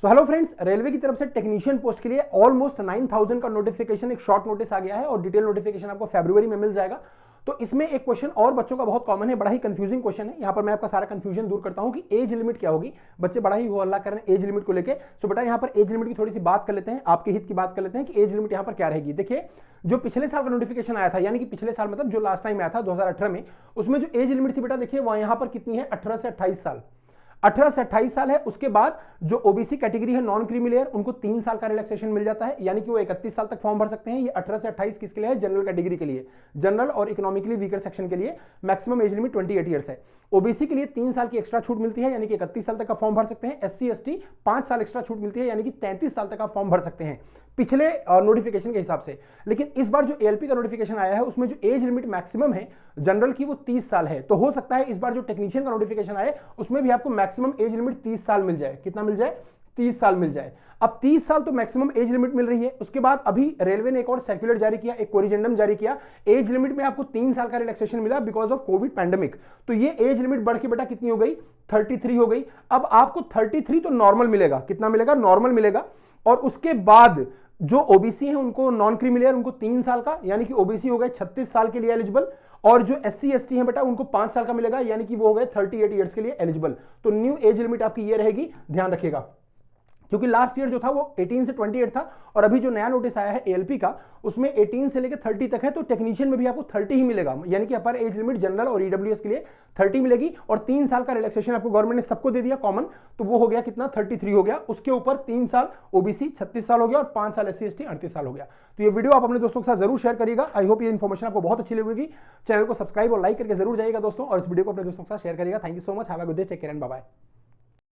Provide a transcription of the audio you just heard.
So hello friends, railway की तरफ से टेक्नीशियन पोस्ट के लिए ऑलमोस्ट 9000 का नोटिफिकेशन, एक शॉर्ट नोटिस आ गया है और डिटेल नोटिफिकेशन आपको फरवरी में मिल जाएगा। तो इसमें एक क्वेश्चन और बच्चों का बहुत कॉमन है, बड़ा ही कंफ्यूजिंग क्वेश्चन है। यहां पर मैं आपका सारा कंफ्यूजन दूर करता हूं कि एज लिमिट क्या होगी। बच्चे बड़ा ही हो हल्ला कर रहे हैं एज लिमिट को लेकर। सो बेटा यहां पर एज लिमिट की थोड़ी सी बात कर लेते हैं, आपके हित की बात कर लेते हैं कि एज लिमिट यहां पर क्या रहेगी। देखिए, जो पिछले साल का नोटिफिकेशन आया था, यानी कि पिछले साल मतलब जो लास्ट टाइम आया था 2018 में, उसमें जो एज लिमिट थी बेटा, देखिए वहां यहां पर कितनी है, 18 से 28 साल। 18 से 28 साल है। उसके बाद जो ओबीसी कैटेगरी है, नॉन क्रीमी लेयर, उनको 3 साल का रिलैक्सेशन मिल जाता है, यानी कि वो 31 साल तक फॉर्म भर सकते हैं। ये 18 से 28 किसके लिए है? जनरल कैटेगरी के लिए, जनरल और इकोनॉमिकली वीकर सेक्शन के लिए। मैक्सिमम एज लिमिट 28 ईयर्स है। ओबीसी के लिए 3 साल की एक्स्ट्रा छूट मिलती है, यानी कि 31 साल तक का फॉर्म भर सकते हैं। एससी एसटी 5 साल एक्स्ट्रा छूट मिलती है, यानी कि 33 साल तक का फॉर्म भर सकते हैं पिछले नोटिफिकेशन के हिसाब से। लेकिन इस बार जो एएलपी का नोटिफिकेशन आया है, उसमें जो एज लिमिट मैक्सिमम है जनरल की, वो 30 साल है। तो हो सकता है इस बार जो टेक्नीशियन का नोटिफिकेशन आए, उसमें भी आपको मैक्सिमम एज लिमिट 30 साल मिल जाए। कितना मिल जाए? 30 साल मिल जाए। अब 30 साल तो मैक्सिमम एज लिमिट मिल रही है। उसके बाद अभी रेलवे ने एक और सर्कुलर जारी किया, एक कोरिजेंडम जारी किया। एज लिमिट में आपको 3 साल का रिलैक्सेशन मिला बिकॉज ऑफ कोविड पैंडेमिक। तो ये एज लिमिट बढ़ के बेटा कितनी हो गई? 33 हो गई। अब आपको 33 तो नॉर्मल मिलेगा। कितना मिलेगा? नॉर्मल मिलेगा। और उसके बाद जो ओबीसी है, उनको नॉन क्रीमी लेयर, उनको 3 साल का, यानी कि ओबीसी हो गए 36 साल के लिए एलिजिबल। और जो एससी एसटी है बेटा, उनको 5 साल का मिलेगा, यानी कि वो हो गए 38 ईयर्स के लिए एलिजिबल। तो न्यू एज लिमिट आपकी ये रहेगी, ध्यान रखिएगा। क्योंकि लास्ट ईयर जो था वो 18 से 28 था, और अभी जो नया नोटिस आया है एएलपी का, उसमें 18 से लेकर 30 तक है। तो टेक्नीशियन में भी आपको 30 ही मिलेगा, यानी कि अपर एज लिमिट जनरल और ईडब्ल्यूएस के लिए 30 मिलेगी। और 3 साल का रिलैक्सेशन आपको गवर्नमेंट ने सबको दे दिया कॉमन, तो वो हो गया कितना? 33 हो गया। उसके ऊपर 3 साल ओबीसी 36 साल हो गया, और 5 साल एससी एसटी 38 साल हो गया। तो ये वीडियो आप अपने दोस्तों के साथ जरूर शेयर करिएगा। आई होप ये इन्फॉर्मेशन आपको बहुत अच्छी लगेगी। चैनल को सब्सक्राइब और लाइक करके जरूर जाइएगा दोस्तों, और इस वीडियो को अपने दोस्तों के साथ शेयर करिएगा। Thank you so much, have a good day, take care and bye bye.